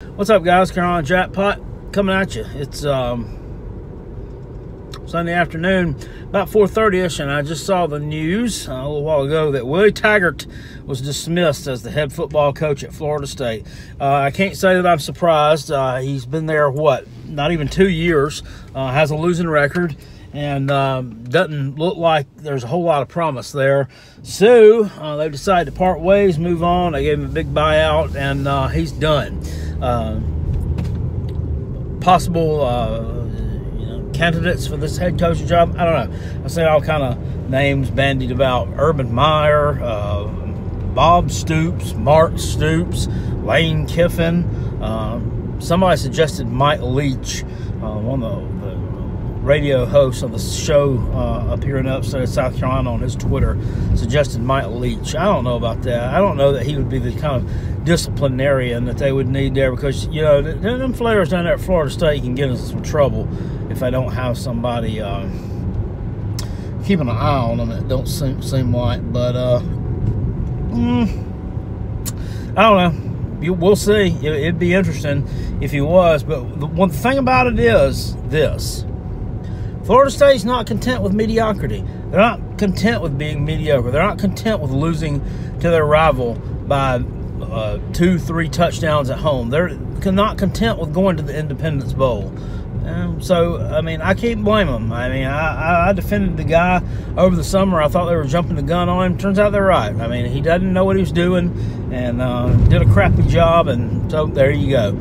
What's up, guys? Carolina Jackpot coming at you. It's Sunday afternoon, about 4:30ish, and I just saw the news a little while ago that Willie Taggart was dismissed as the head football coach at Florida State. I can't say that I'm surprised. He's been there, not even 2 years, has a losing record, and doesn't look like there's a whole lot of promise there. So they decided to part ways, move on. They gave him a big buyout, and he's done. Possible candidates for this head coaching job, I don't know. I've seen all kind of names bandied about: Urban Meyer, Bob Stoops, Mark Stoops, Lane Kiffin. Somebody suggested Mike Leach, one of the radio hosts of the show up here in upstate South Carolina, on his Twitter suggested Mike Leach. I don't know about that. I don't know that he would be the kind of disciplinarian that they would need there, because them players down there at Florida State can get into some trouble if they don't have somebody keeping an eye on them. It don't seem like, but I don't know. We'll see. It'd be interesting if he was. But the one thing about it is this: Florida State's not content with mediocrity. They're not content with being mediocre. They're not content with losing to their rival by 2-3 touchdowns at home. They're not content with going to the Independence Bowl. So, I mean, I can't blame them. I mean, I defended the guy over the summer. I thought they were jumping the gun on him. Turns out they're right. I mean, he doesn't know what he was doing, and did a crappy job, and so there you go.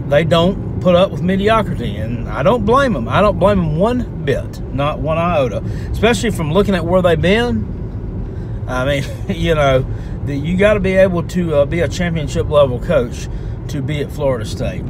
They don't put up with mediocrity, and I don't blame them. I don't blame them one bit, not one iota, especially from looking at where they've been. I mean, you got to be able to be a championship level coach to be at Florida State.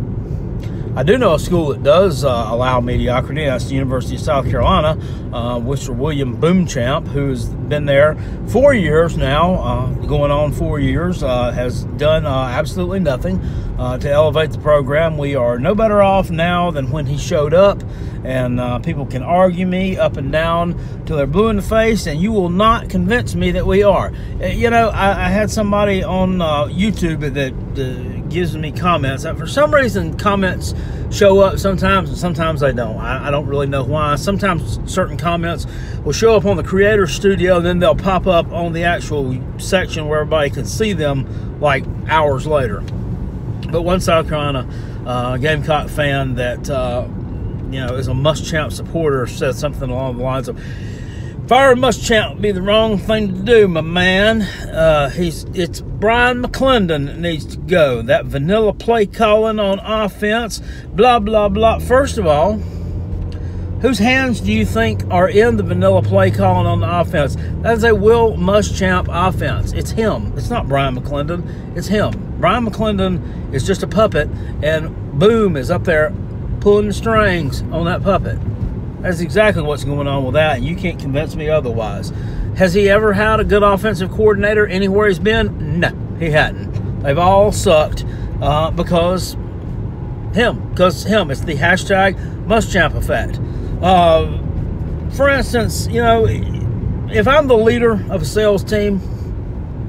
I do know a school that does allow mediocrity. That's the University of South Carolina, Mr. William Boomchamp, who's been there 4 years now, going on 4 years, has done absolutely nothing to elevate the program. We are no better off now than when he showed up, and people can argue me up and down till they're blue in the face, and you will not convince me that we are. I had somebody on YouTube that gives me comments. For some reason, comments show up sometimes, and sometimes they don't. I don't really know why. Sometimes certain comments will show up on the Creator Studio, and then they'll pop up on the actual section where everybody can see them like hours later. But one South Carolina Gamecock fan that is a Muschamp supporter said something along the lines of, "Firing Muschamp would be the wrong thing to do, my man. It's Brian McClendon that needs to go. That vanilla play calling on offense, blah, blah, blah." First of all, whose hands do you think are in the vanilla play calling on the offense? That is a Will Muschamp offense. It's him. It's not Brian McClendon. It's him. Brian McClendon is just a puppet, and Boom is up there pulling the strings on that puppet. That's exactly what's going on with that, and you can't convince me otherwise. Has he ever had a good offensive coordinator anywhere he's been? No, he hadn't. They've all sucked because him. It's the hashtag Muschamp effect. For instance, if I'm the leader of a sales team,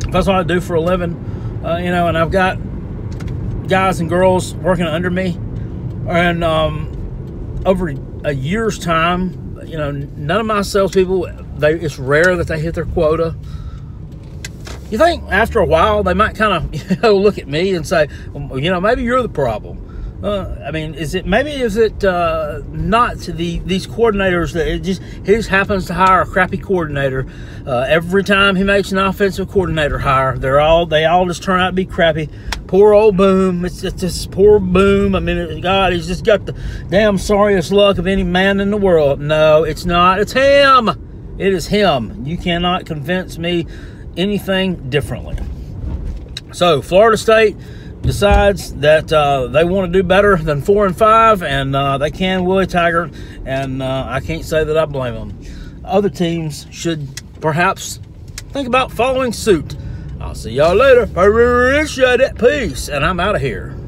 if that's what I do for a living, and I've got guys and girls working under me, and over a year's time, none of my salespeople, it's rare that they hit their quota. You think after a while they might kind of look at me and say, well, maybe you're the problem. Is it not these coordinators that he just happens to hire a crappy coordinator every time he makes an offensive coordinator hire? They all just turn out to be crappy. Poor old Boom. It's just poor Boom. God, he's just got the damn sorriest luck of any man in the world. No, it's not. It's him. It is him. You cannot convince me anything differently. So Florida State decides that they want to do better than 4-5, and they can Willie Taggart, and I can't say that I blame them. Other teams should perhaps think about following suit. I'll see y'all later. Peace, and I'm out of here.